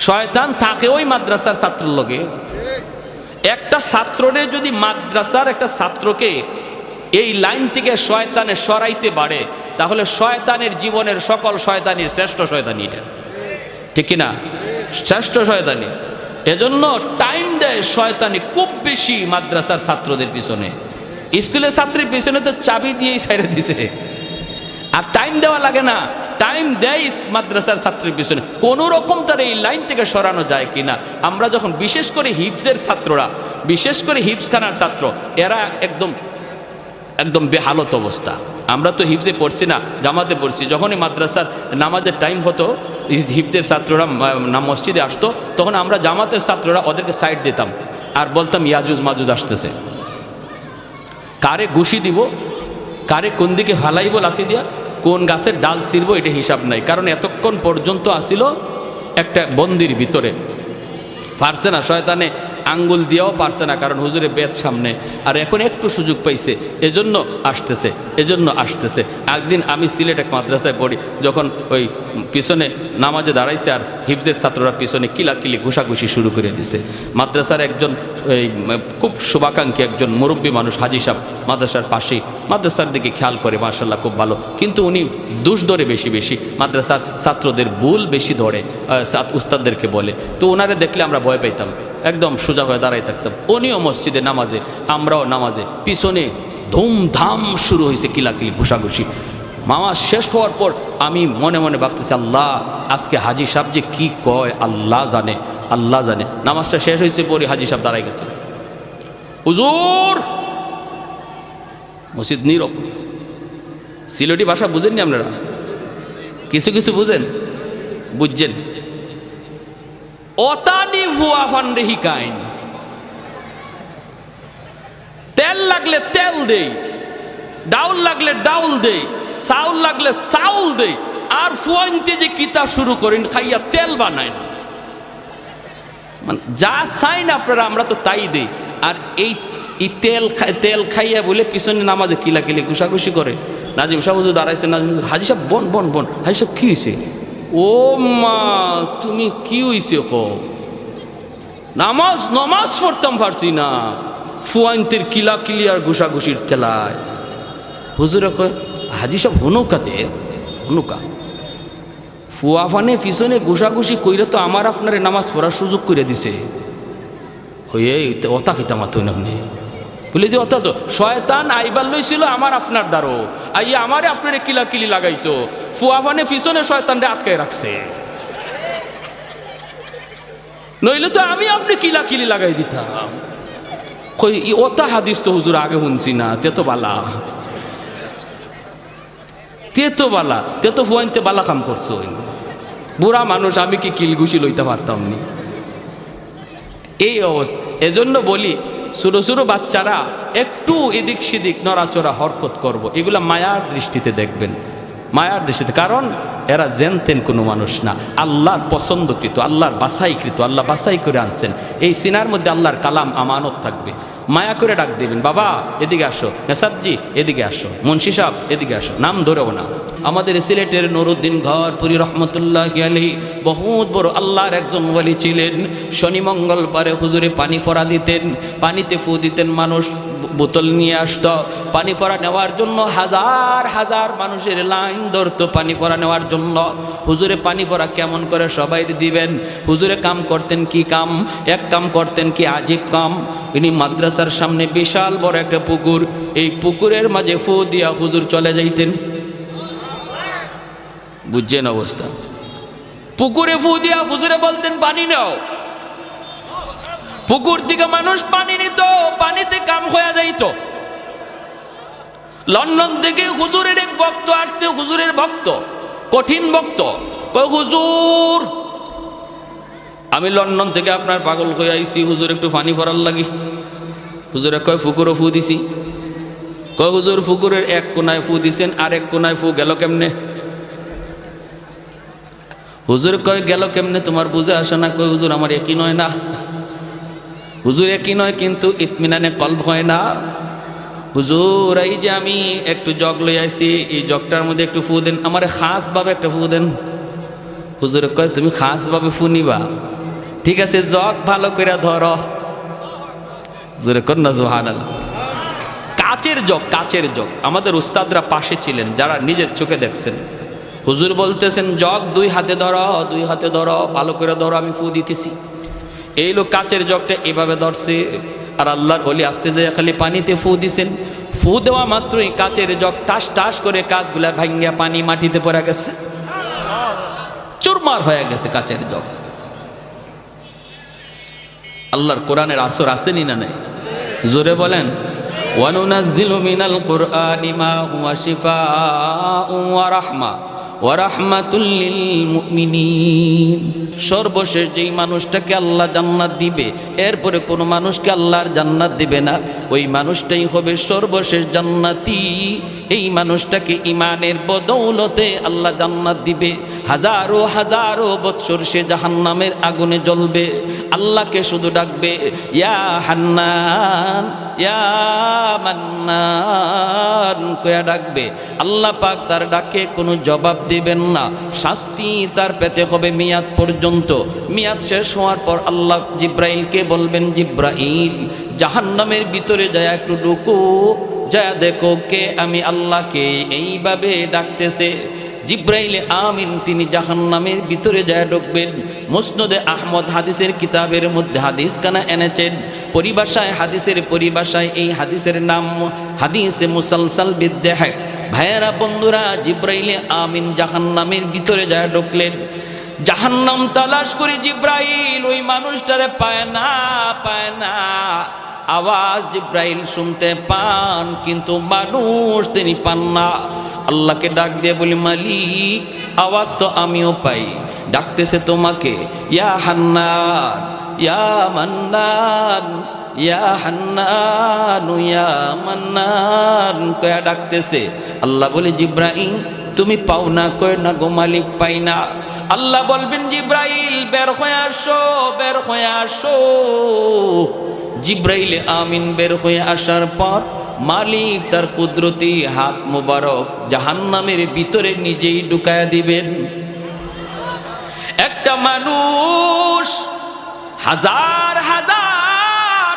শয়তান থাকে ওই মাদ্রাসার ছাত্রের লগে। একটা ছাত্ররে যদি মাদ্রাসার একটা ছাত্রকে এই লাইন থেকে শয়তানে সরাইতে পারে, তাহলে শয়তানের জীবনের সকল শয়তানির শ্রেষ্ঠ শয়তানি এটা, ঠিক কিনা? শ্রেষ্ঠ শয়তানি। এজন্য টাইম দেয় শয়তানি খুব বেশি মাদ্রাসার ছাত্রদের পিছনে। স্কুলের ছাত্রের পিছনে তো চাবি দিয়েই ছেড়ে দিছে, আর টাইম দেওয়া লাগে না, টাইম দেয় মাদ্রাসার ছাত্রের পিছনে কোন রকম তার এই লাইন থেকে সরানো যায় কিনা। আমরা যখন বিশেষ করে হিফজের ছাত্ররা, বিশেষ করে হিফজখানার ছাত্র, এরা একদম একদম বেহালত অবস্থা। আমরা তো হিফজে পড়ছি না, জামাতে পড়ছি। যখনই মাদ্রাসার নামাজের টাইম হতো, হিফজের ছাত্ররা মসজিদে আসতো, তখন আমরা জামাতের ছাত্ররা ওদেরকে সাইড দিতাম আর বলতাম ইয়াজুজ মাজুজ আসতেছে। কারে ঘুষি দিব, কারে কোন দিকে ফালাইব লাথি দিয়া, কোন গাছের ডাল ছিঁড়বো, এটা হিসাব নাই। কারণ এতক্ষণ পর্যন্ত আসিল একটা বন্দির ভিতরে, পারছে না, শয়তানে আঙ্গুল দিয়েও পারছে না, কারণ হুজুরে বেদ সামনে। আর এখন একটু সুযোগ পাইছে, এজন্য আসতেছে, এজন্য আসতেছে। একদিন আমি সিলেট এক মাদ্রাসায় পড়ি, যখন ওই পিছনে নামাজে দাঁড়াইছে আর হিফজের ছাত্ররা পিছনে কিলাকিলি ঘুষাঘুষি শুরু করে দিছে। মাদ্রাসার একজন এই খুব শুভাকাঙ্ক্ষী একজন মুরব্বী মানুষ, হাজি সাহেব, মাদ্রাসার পাশেই, মাদ্রাসার দিকে খেয়াল করে, মাশাআল্লাহ খুব ভালো, কিন্তু উনি দোষ ধরে বেশি বেশি, মাদ্রাসার ছাত্রদের ভুল বেশি ধরে, উস্তাদদেরকে বলে। তো ওনারে দেখলে আমরা ভয় পাইতাম, একদম সোজা হয়ে দাঁড়াই থাকতাম। উনিও মসজিদে নামাজে, আমরাও নামাজে, পিছনে ধুমধাম শুরু হয়েছে কিলাকিলি ঘুষাঘুষি। নামাজ শেষ হওয়ার পর আমি মনে মনে ভাবতেছি, আল্লাহ আজকে হাজি সাহেব যে কি কয় আল্লাহ জানে, আল্লাহ জানে। নামাজটা শেষ হয়েছে পরে হাজি সাহেব দাঁড়াই গেছে, হুজুর। মসজিদ নীরব। সিলেটি ভাষা বুঝেননি আপনারা? কিছু কিছু বুঝেন, বুঝছেন? ওতানি ভুয়া ফান্ডে হিকাইন, তেল লাগলে তেল দেই, ডাউল লাগলে ডাউল দেই, চাউল লাগলে চাউল দেই, আর ফুয়াইনতে যে কিতা শুরু করেন খাইয়া তেল বানায় না। মানে যা চাই না আপনারা, আমরা তো তাই দেই। আর এই তেল খাইয়া বলে পিছনে নামাজে কিলাকিলি ঘুষাঘুষি করে। নাজিম সাহেব হুজুর দাঁড়াইছে, নাজিম হাজি সাহেব বন বন বন, হাজি সাহেব কি হয়েছে? ও মা তুমি কি হয়েছে? নামাজ নমাজ পড়তাম পারছি না, ফুয়াইনতের কিলাকিলি আর ঘুষাঘুষির খেলায়। হুজুরে কয়, হাজি সাহেব হনুকাতে, হনুকা ফুয়া ফানে পিছনে ঘুষাঘুষি কইরে তো আমার আপনারে নামাজ পড়ার সুযোগ করে দিছে। অতা কিতাম আপনি বলে যে অত তো শয়তান আইবার লইছিল আমার আপনার দ্বারো, আইয়া আমারে আপনারে কিলাকিলি লাগাইতো, ফুয়া ফানে পিছনে শয়তানরে আটকায় রাখছে, নইলে তো আমি আপনি কিলাকিলি লাগাই দিতাম। কই ওতা হাদিস তো হুজুর আগে শুনছি না, তে তো বালা, তে তো বালা, তে তো ফুয়াইনতে বালা কাম করছো। বুড়া মানুষ, আমি কি কিলঘুষি লইতে পারতাম নি? এই অবস্থা। এজন্য বলি ছোটো ছোটো বাচ্চারা একটু এদিক সেদিক নড়াচড়া হরকত করব, এগুলা মায়ার দৃষ্টিতে দেখবেন, মায়ার দৃষ্টিতে। কারণ এরা জেনতেন কোনো মানুষ না, আল্লাহর পছন্দকৃত, আল্লাহর বাছাইকৃত, আল্লাহ বাছাই করে আনছেন। এই সিনার মধ্যে আল্লাহর কালাম আমানত থাকবে। মায়া করে ডাক দেবেন, বাবা এদিকে আসো, নেসাবজি এদিকে আসো, মুন্সি সাহেব এদিকে আসো, নাম ধরেও না। আমাদের সিলেটের নুরুদ্দিন ঘরপুরি রহমতুল্লাহি আলাইহি বহুত বড় আল্লাহর একজন ওয়ালি ছিলেন। শনি মঙ্গলবারে হুজুরে পানি ফোড়া দিতেন, পানিতে ফু দিতেন, মানুষ বোতল নিয়ে আসতো পানি ফোড়া নেওয়ার জন্য, হাজার হাজার মানুষের লাইন ধরতো পানি ফোড়া নেওয়ার জন্য। হুজুরে পানি ফোড়া কেমন করে সবাই দিবেন? হুজুরে কাম করতেন কি কাম? এক কাম করতেন কি আজীব কাম। ইনি মাদ্রাসার সামনে বিশাল বড় একটা পুকুর, এই পুকুরের মাঝে ফু দিয়া হুজুর চলে যাইতেন। বুঝছেন অবস্থা? পুকুরে ফু দিয়া হুজুরে বলতেন পানি নাও। পুকুর থেকে মানুষ পানি নিত, পানিতে কাম হয়ে যাইত। লন্ডন থেকে হুজুরের এক ভক্ত আসছে, হুজুরের ভক্ত, কঠিন ভক্ত। কয় হুজুর আমি লন্ডন থেকে আপনার পাগল হয়ে আইছি, হুজুর একটু পানি ভরার লাগি। হুজুরে কয় পুকুরও ফু দিছি। কয় হুজুর পুকুরের এক কোনায় ফু দিছেন, আর এক কোনায় ফু গেল কেমনে? হুজুর কয় গেল কেমনে তোমার বুঝে আসে না? কয় হুজুর আমার একই নয় না। হুজুর একই নয় কিন্তু ইতমিনানে কলব হয় না। হুজুর এই যে আমি একটু জগ লই আইছি, এই জগটার মধ্যে একটু ফু দেন, আমার খাস ভাবে একটা ফু দেন। হুজুরে কয় তুমি খাস ভাবে ফুনিবা, ঠিক আছে জগ ভালো করে ধরো। হুজুরে কন না সুবহানাল্লাহ। কাচের জগ, কাচের জগ। আমাদের উস্তাদরা পাশে ছিলেন যারা নিজের চোখে দেখছেন। হুজুর বলতেছেন জগ দুই হাতে ধরো, দুই হাতে ধরো, ভালো করে ধরো, আমি ফু দিতেছি। এই লোক কাচের জগটা এভাবে ধরছে, আর আল্লাহর ওলি আস্তে যায় খালি পানিতে ফু দিছেন। ফু দেওয়া মাত্রই কাচের জগ টাস টাস করে কাচগুলা ভাঙ্গিয়া পানি মাটিতে পড়ে গেছে, চুরমার হয়ে গেছে কাচের জগ। আল্লাহর কোরআনের আসর আসেনি না নাই? জোরে বলেন। ওয়ানুনাজ্জিলু মিনাল কুরআনি মা হুয়া শিফাউন ওয়া রাহমা ওয়া রাহমাতুল লিল মুমিনিন। সর্বশেষ যেই মানুষটাকে আল্লাহ জান্নাত দিবে, এরপরে কোনো মানুষকে আল্লাহর জান্নাত দিবে না, ওই মানুষটাই হবে সর্বশেষ জান্নাতি। এই মানুষটাকে ইমানের বদৌলতে আল্লাহ জান্নাত দিবে। হাজারো হাজারো বৎসর সে জাহান্নামের আগুনে জ্বলবে, আল্লাহকে শুধু ডাকবে ইয়া হান্নান ইয়া মান্নান কয়া ডাকবে। আল্লাহ পাক তার ডাকে কোনো জবাব দিবেন না, শাস্তি তার পেতে হবে মেয়াদ পর্যন্ত। মেয়াদ শেষ হওয়ার পর আল্লাহ জিব্রাইলকে বলবেন, জিব্রাইল জাহান্নামের ভিতরে যায় একটু ঢুকো, যা দেখো কে আমি আল্লাহকে এইভাবে ডাকতেছে। জিব্রাইলে আমিন তিনি জাহান্নামের ভিতরে যায় ঢুকবেন। মুসনদে আহমদ হাদিসের কিতাবের মধ্যে হাদিস কানা এনেছেন, পরিভাষায় হাদিসের পরিভাষায় এই হাদিসের নাম হাদিসে মুসালসাল বিদ্যাহ। ভাইয়েরা বন্ধুরা, জিব্রাইলে আমিন জাহান্নামের ভিতরে যায় ঢুকলেন। জাহান্নাম তালাশ করে জিব্রাইল ওই মানুষটারে পায় না, পায় না। আওয়াজ জিব্রাইল শুনতে পান, কিন্তু মানুষ তিনি পান না। আল্লাহকে ডাক দিয়ে বলি, মালিক আওয়াজ তো আমিও পাই, ডাকতেছে তোমাকে ইয়া হান্নান ইয়া মান্নান ইয়া হান্নান ইয়া মান্নান কয়া ডাকতেছে। আল্লাহ বলে, জিব্রাইল তুমি পাও না? কয় না গো মালিক, পাই না। আল্লাহ বলবেন, জিব্রাইল বের হয়ে আসো, বের হয়ে আসো। জিব্রাইল আমিন বের হয়ে আসার পর মালিক তার কুদরতি হাত মুবারক জাহান্নামের ভিতরে নিজেই ঢুকায়া দিবেন। একটা মানুষ হাজার হাজার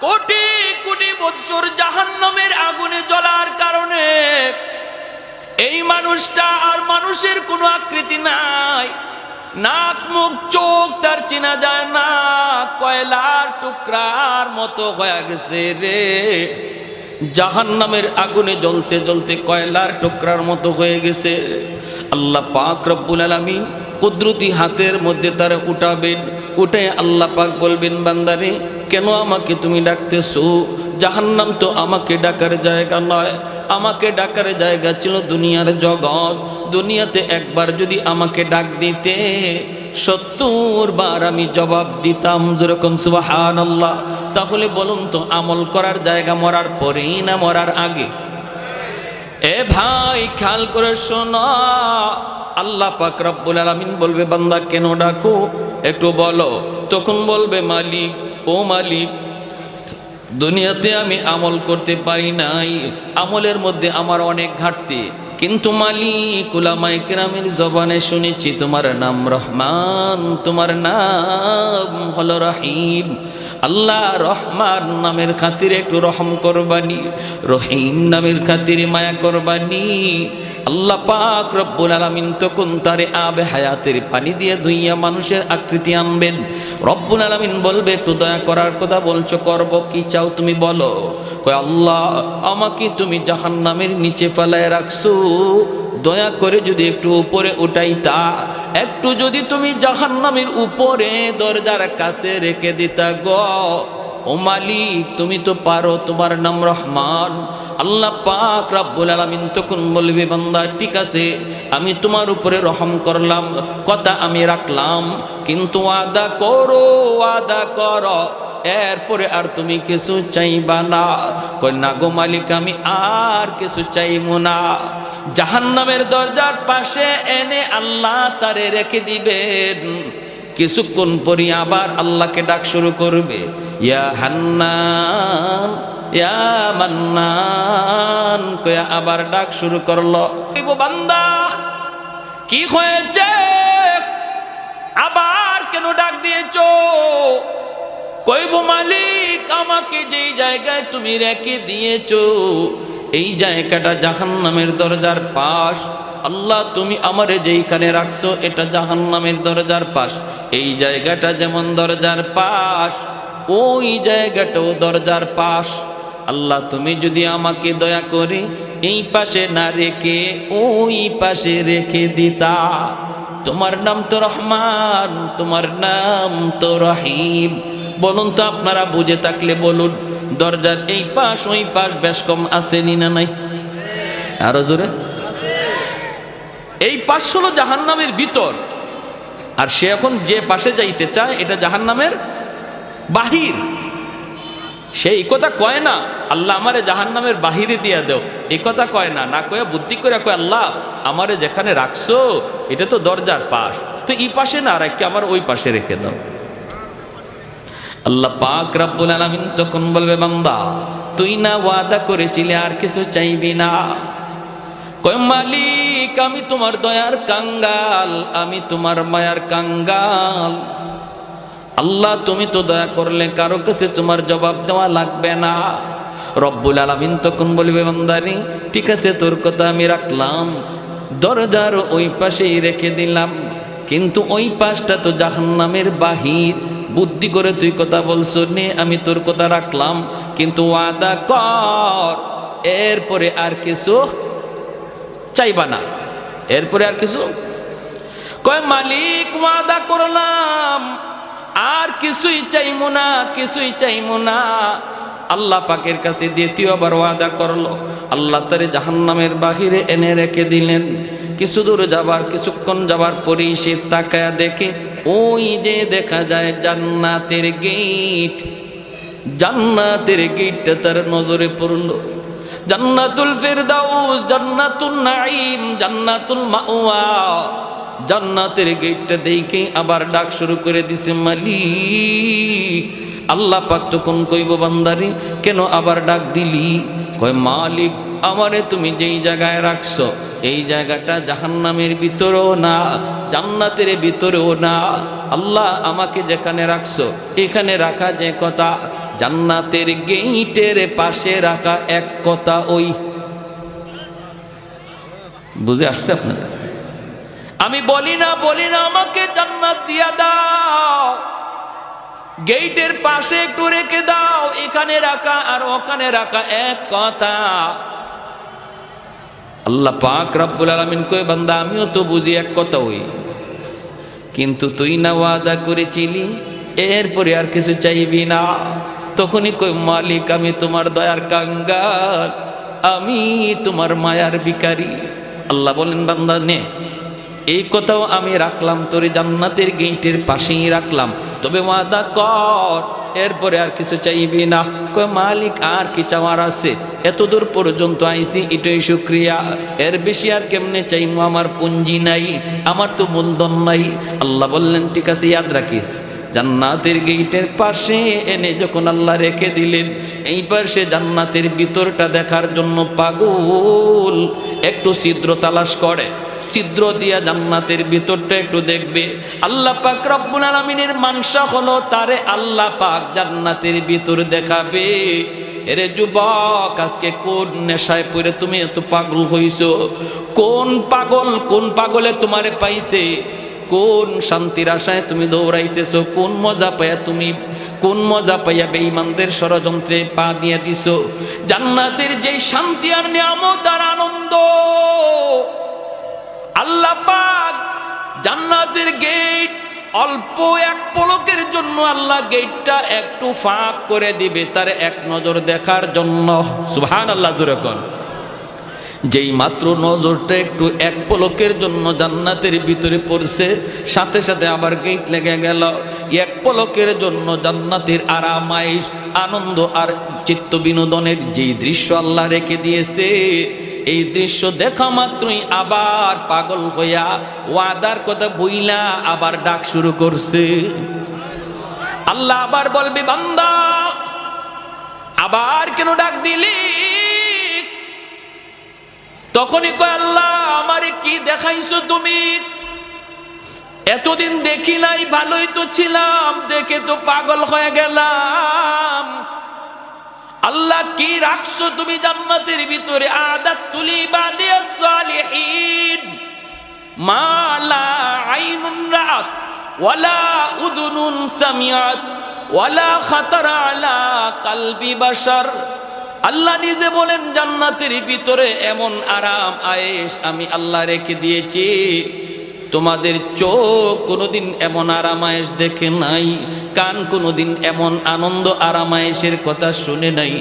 কোটি কোটি বছর জাহান্নামের আগুনে জ্বলার কারণে এই মানুষটা আর মানুষের কোনো আকৃতি নাই, নাক মুখ চোখ তার চেনা যায় না, কয়লার টুকরার মতো হয়ে গেছে রে। জাহান্নামের আগুনে জ্বলতে জ্বলতে কয়লার টুকরার মতো হয়ে গেছে। আল্লাহ পাক রব্বুল আলামিন কুদরতি হাতের মধ্যে তারা উঠাবেন। উঠে আল্লাহ পাক বলবেন, বান্দারে কেন আমাকে তুমি ডাকতেছো? জাহান্নাম তো আমাকে ডাকার জায়গা নয়, আমাকে ডাকার জায়গা ছিল দুনিয়ার জগৎ। দুনিয়াতে একবার যদি আমাকে ডাক দিতে ৭০ বার আমি জবাব দিতাম। যেরকম সুবহানাল্লাহ। তাহলে বলুন তো, আমল করার জায়গা মরার পরেই না মরার আগে? এ ভাই খেয়াল করে শোনো, আল্লাহ পাক রব্বুল আলামিন বলবে, বান্দা কেন ডাকো একটু বলো। তখন বলবে, মালিক ও মালিক, দুনিয়াতে আমি আমল করতে পারি নাই, আমলের মধ্যে আমার অনেক ঘাটতি, কিন্তু মালিক উলামায়ে কেরামের জবানে শুনেছি তোমার নাম রহমান, তোমার নাম হলো রহিম। আল্লাহ রহমান নামের খাতিরে একটু রহম করবানি, রহিম নামের খাতিরে মায়া করবানি। আল্লাহ পাক রব্বুল আলামিন তখন তারে আবে হায়াতের পানি দিয়ে ধুইয়া মানুষের আকৃতি আনবেন। রব্বুল আলামিন বলবে, একটু দয়া করার কথা বলছো, করব কি চাও তুমি বলো। কয়, আল্লাহ আমাকে তুমি জাহান্নামের নিচে ফেলায় রাখছো, দয়া করে যদি একটু উপরে উঠাইতা, একটু যদি তুমি জাহান্নামের উপরে দরজার কাছে রেখে দিতা গো। ও মালিক তুমি তো পারো, তোমার নাম রহমান। আল্লাহ পাক রব্বুল আলামিন তখন বলবে, বান্দা ঠিক আছে আমি তোমার উপরে রহম করলাম, কথা আমি রাখলাম, কিন্তু ওয়াদা করো, ওয়াদা করো এরপরে আর তুমি কিছু চাইবা না। কই না গো মালিক, আমি আর কিছু চাইবো না। জাহান্নামের দরজার পাশে এনে আল্লাহ তারে রেখে দিবেন। কিছুক্ষণ পরই আবার আল্লাহকে ডাক শুরু করবে, ইয়া হান্নান ইয়া মান্নান কয়া আবার ডাক শুরু করলো। বান্দা কি হয়েছে আবার কেন ডাক দিয়েছো? কইব মালিক, আমাকে যেই জায়গায় তুমি রেখে দিয়েছো এই জায়গাটা জাহান্নামের দরজার পাশ। আল্লাহ, তুমি আমারে যেইখানে রাখছো এটা জাহান্নামের দরজার পাশ। এই জায়গাটা যেমন দরজার পাশ, ওই জায়গাটাও দরজার পাশ। আল্লাহ, তুমি যদি আমাকে দয়া করে এই পাশে না রেখে ওই পাশে রেখে দিতা। তোমার নাম তো রহমান, তোমার নাম তো রহিম। বলুন তো, আপনারা বুঝে থাকলে বলুন, দরজার এই পাশ ওই পাশ বেশ কম আসেনি না নাই? আরো জোরে। এই পাশ হলো জাহান্নামের ভিতর, আর সে এখন যে পাশে যাইতে চায় এটা জাহান্নামের বাহির। সেই কথা কয় না আল্লাহ আমারে জাহান্নামের বাহিরে দিয়া দেও, এই কথা কয় না। না কয়ে বুদ্ধি করে কয়, আল্লাহ আমারে যেখানে রাখছো এটা তো দরজার পাশ, তো এই পাশে না রাখি আমার ওই পাশে রেখে দাও। আল্লাহ পাক রব্বুল আলামিন তখন বলবে, বান্দা তুই না ওয়াদা করেছিলি আর কিছু চাইবি না? কয় মালিক, আমি তোমার দয়ার কাঙ্গাল, আমি তোমার মায়ার কাঙ্গাল। আল্লাহ, তুমি তো দয়া করলে কারো কাছে তোমার জবাব দেওয়া লাগবে না। রব্বুল আলামিন তখন বলবে, বান্দারি ঠিক আছে, তোর কথা আমি রাখলাম, দরজার ওই পাশেই রেখে দিলাম, কিন্তু ওই পাশটা তো জাহান্নামের বাহির। বুদ্ধি করে তুই কথা বলছো নে, আমি তোর কথা রাখলাম, কিন্তু ওয়াদা কর এরপরে আর কিছু চাইবা না। এরপরে আর কিছু? কয় মালিক ওয়াদা করলাম, আর কিছুই চাইমু না, কিছুই চাইমু না। আল্লাহ পাকের কাছে দ্বিতীয়বার ওয়াদা করলো। আল্লাহ তারে জাহান্নামের বাহিরে এনে রেখে দিলেন। কিছু দূর যাবার, কিছুক্ষণ যাবার পরেই সে তাকায়া দেখে, ওই যে দেখা যায় জান্নাতের গেট। জান্নাতের গেটটা তার নজরে পড়লো। জান্নাতুল ফিরদাউস, জান্নাতুন নাঈম, জান্নাতুল মাওয়া। জান্নাতের গেটটা দেখে আবার ডাক শুরু করে দিছে, মালিক। আল্লাহ পাক তখন কইব, বান্দারে কেন আবার ডাক দিলি? কয় মালিক, আমারে তুমি যেই জায়গায় রাখছো এই জায়গাটা জাহান্নামের ভিতরেও না, জান্নাতের ভিতরেও না। আল্লাহ, আমাকে যেখানে রাখছো এখানে রাখা যে কথা, জান্নাতের গেইটের পাশে রাখা এক কথা। ওই বুঝে আসছে আপনাদের? আমি বলি না আমাকে জান্নাত দিয়া দাও, গেইটের পাশে একটু রেখে দাও, এখানে রাখা আর ওখানে রাখা এক কথা। আল্লাহ পাক রব্বুল আলামিন কয়, বান্দা আমিও তো বুঝি এক কথা ওই, কিন্তু তুই না ওয়াদা করেছিলি এরপরে আর কিছু চাইবি না। তখনই কই, মালিক আমি তোমার দয়ার কাঙ্গাল, আমি তোমার মায়ার ভিখারি। আল্লাহ বলেন, বান্দা নে, এই কথাও আমি রাখলাম, তোর জান্নাতের গেটের পাশেই রাখলাম, তবে ওয়াদা কর এরপরে আর কিছু চাইবি না। কয় মালিক, আর কি চাওয়ার আছে? এত দূর পর্যন্ত আইছি, এটাই শুকরিয়া, এর বেশি আর কেমনে চাইমু? আমার পুঞ্জি নাই, আমার তো মূলধন নাই। আল্লাহ বললেন, ঠিক আছে, ইয়াদ রাখিস, জান্নাতের গেটের পাশে এনে যখন আল্লাহ রেখে দিলেন, এইবার সে জান্নাতের ভিতরটা দেখার জন্য পাগল, একটু ছিদ্র তালাশ করে, ছিদ্র দিয়া জান্নাতের ভিতরটা একটু দেখবে। আল্লাহ পাক রব্বুল আলামিনের মানসা হলো তারে আল্লাহ পাক জান্নাতের ভিতর দেখাবে। এরে যুবক, আজকে কোন নেশায় পড়ে তুমি এত পাগল হইছো? কোন পাগলে তোমারে পাইছে? কোন শান্তির আশায় তুমি দৌড়াইতেছো? কোন মজা পাইয়া বেঈমানদের ষড়যন্ত্রে পা দিয়ে দিছো? জান্নাতের যেই শান্তি আর নিয়ামত আর আনন্দ, আল্লাহ পাক জান্নাতের গেট অল্প এক পলকের জন্য আল্লাহ গেটটা একটু ফাঁক করে দিবে তার এক নজর দেখার জন্য। সুবহানাল্লাহ, জোরে কোন। যেই মাত্র নজরটা একটু এক পলকের জন্য জান্নাতের ভিতরে পড়ছে, সাথে সাথে আবার গেট লেগে গেল। এক পলকের জন্য জান্নাতের আরামাইশ, আনন্দ আর চিত্ত বিনোদনের যেই দৃশ্য আল্লাহ রেখে দিয়েছে, এই দৃশ্য দেখা মাত্রই আবার পাগল হইয়া ওয়াদার কথা বইলা আবার ডাক শুরু করছে। আল্লাহ আবার বলবে, বান্দা আবার কেন ডাক দিলি? তখনই কয়, আল্লাহ আমারে কি দেখাইছো তুমি? এতদিন দেখি নাই, ভালোই তো ছিলাম, দেখে তো পাগল হয়ে গেলাম। আল্লাহ কি রাখছো তুমি জান্নাতের ভিতরে? আদাতুল ইবাদিয়াস সালিহিন মা লা আইনুন রাআত ওয়ালা উযুনুন সামিআত ওয়ালা খাতারা আলা কলবি বাশার। আল্লাহ নিজে বলেন জান্নাতের ভিতরে এমন আরাম আয়েশ আমি আল্লাহ রেখে দিয়েছি, তোমাদের চোখ কোনোদিন এমন আরামায়েশ দেখে নাই, কান কোনোদিন এমন আনন্দ আরামায়েশের কথা শুনে নাই,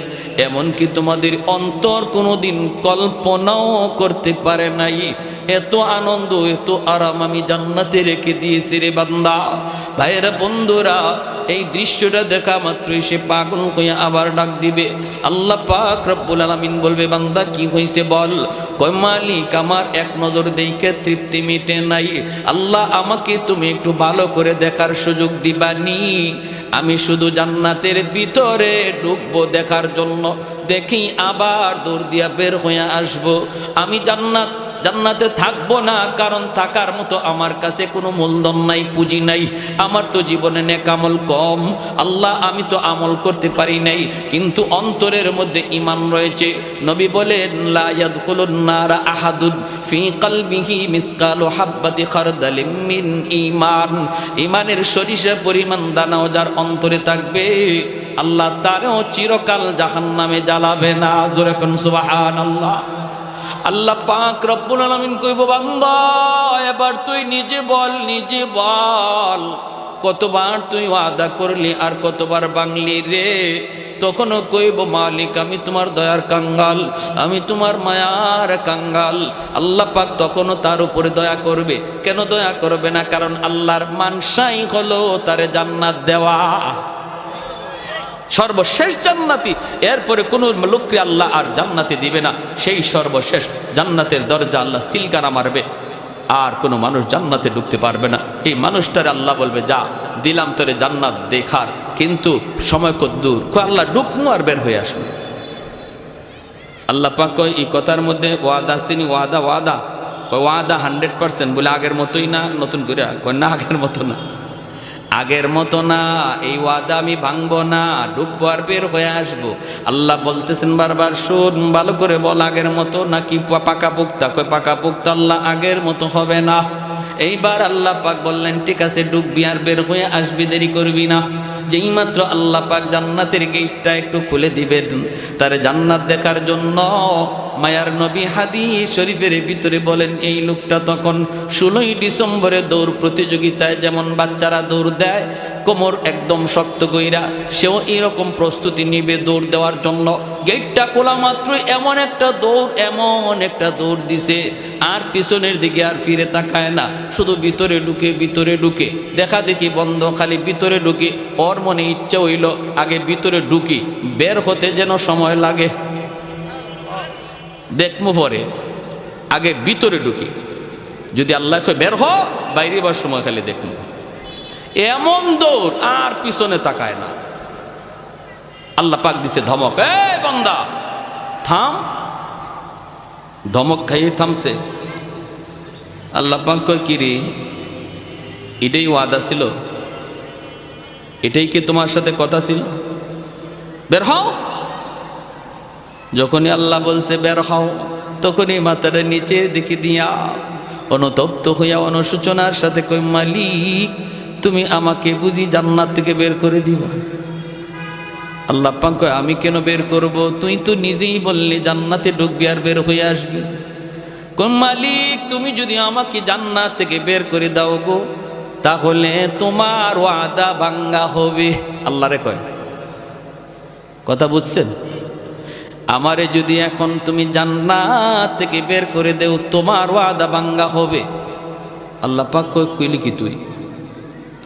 এমনকি তোমাদের অন্তর কোনোদিন কল্পনাও করতে পারে নাই। এত আনন্দ এত আরাম আমি জান্নাতে রেখে দিয়েছি রে বান্দা। ভাইয়েরা বন্ধুরা, এই দৃশ্যটা দেখা মাত্রই সে পাগল হয়ে আবার ডাক দিবে। আল্লাহ পাক রব্বুল আলামিন বলবে, বান্দা কি হয়েছে বল? কয় মালিক, আমার এক নজর দেখে তৃপ্তি মিটে নাই। আল্লাহ আমাকে তুমি একটু ভালো করে দেখার সুযোগ দিবানি। আমি শুধু জান্নাতের ভিতরে ঢুকবো দেখার জন্য, দেখি আবার দৌড় দিয়া বের হয়ে আসবো। আমি জান্নাতে থাকবো না, কারণ থাকার মতো আমার কাছে কোনো মূলধন নাই, পুঁজি নাই। আমার তো জীবনে নেক আমল কম, আল্লাহ আমি তো আমল করতে পারি নাই, কিন্তু অন্তরের মধ্যে ঈমান রয়েছে। নবী বলেন, লা ইয়াদখুলুন নারা আহাদুন ফি কলবিহি মিসকালু হাববাতি খারদালিম মিন ঈমান। ঈমানের সরিষা পরিমাণ দানাও যার অন্তরে থাকবে, আল্লাহ তারও চিরকাল জাহান্নামে জ্বালাবে না। জোরে কোন সুবহানাল্লাহ। আল্লাহ পাক রব্বুল আলামিন কইব, বান্দা এবার তুই নিজে বল কতবার তুই ওয়াদা করলি আর কতবার ভাঙলি রে? তখনও কইব, মালিক আমি তোমার দয়ার কাঙ্গাল, আমি তোমার মায়ার কাঙ্গাল। আল্লাহ পাক তখনও তার উপরে দয়া করবে। কেন দয়া করবে না? কারণ আল্লাহর মানসাই হলো তারে জান্নাত দেওয়া, সর্বশেষ জান্নাতি। এরপরে কোন লোককে আল্লাহ আর জান্নাতে দিবে না। সেই সর্বশেষ জান্নাতের দরজা আল্লাহ সিলগানা মারবে, আর কোনো মানুষ জান্নাতে ঢুকতে পারবে না। এই মানুষটারে আল্লাহ বলবে, যা দিলাম তোরে জান্নাত দেখার, কিন্তু সময় কত দূর। আল্লাহ ঢুকমু আর বের হয়ে আসবে। আল্লাহ পাক এই কথার মধ্যে ওয়াদা চিনি, ওয়াদা 100%। বলে আগের মতোই না, নতুন করে না, আগের মতো না, আগের মতো না। এই ওয়াদা আমি ভাঙবো না, ঢুকবো আর বের হয়ে আসবো। আল্লাহ বলতেছেন বারবার, শোন ভালো করে বল, আগের মতো নাকি পাকা পোক্তা? কয় পাকা পোক্তা। আল্লাহ আগের মতো হবে না। এইবার আল্লাহ পাক বললেন, ঠিক আছে ঢুকবি আর বের হয়ে আসবি, দেরি করবি না। যেই মাত্র আল্লাহ পাক জান্নাতের গেটটা একটু খুলে দিবেন তারে জান্নাত দেখার জন্য, মায়ার নবী হাদিস শরীফের ভিতরে বলেন, এই লোকটা তখন 16ই ডিসেম্বরে দৌড় প্রতিযোগিতায় যেমন বাচ্চারা দৌড় দেয়, কোমর একদম শক্ত কইরা, সেও এরকম প্রস্তুতি নিবে দৌড় দেওয়ার জন্য। গেটটা খোলা মাত্রই এমন একটা দৌড় দিছে, আর পিছনের দিকে আর ফিরে তাকায় না, শুধু ভিতরে ঢুকে দেখা দেখি বন্ধ, খালি ভিতরে ঢুকি। ওর মনে ইচ্ছা হইল আগে ভিতরে ঢুকি, বের হতে যেন সময় লাগে, দেখমু পরে, আগে ভিতরে ঢুকি। যদি আল্লাহ বের হ, বাইরে বার সময় খালি দেখমু। এমন দৌড়, আর পিছনে তাকায় না। আল্লাহ পাক দিছে ধমক, এই বান্দা থাম। ধমক খাইয়ে থামছে। আল্লাহ পাক কয়, কি রে, এটাই ওয়াদা ছিল? এটাই কি তোমার সাথে কথা ছিল? বের হও। যখনই আল্লাহ বলছে বের হও, তখনই মাথাটা নিচের দিকে দিয়া অনুতপ্ত হইয়া অনুশোচনার সাথে কই, মালিক তুমি আমাকে বুঝি জান্নাত থেকে বের করে দিবা? আল্লাহ পাক কয়, আমি কেন বের করব? তুই তো নিজেই বললি জান্নাতে ঢুকবি আর বের হয়ে আসবি। কোন মালিক, তুমি যদি আমাকে জান্নাত থেকে বের করে দাও গো, তাহলে তোমার ওয়াদা ভাঙ্গা হবে। আল্লাহরে কয়, কথা বুঝছেন? আমারে যদি এখন তুমি জান্নাত থেকে বের করে দেও, তোমার ওয়াদা ভাঙ্গা হবে। আল্লাহ পাক কইলি কি তুই?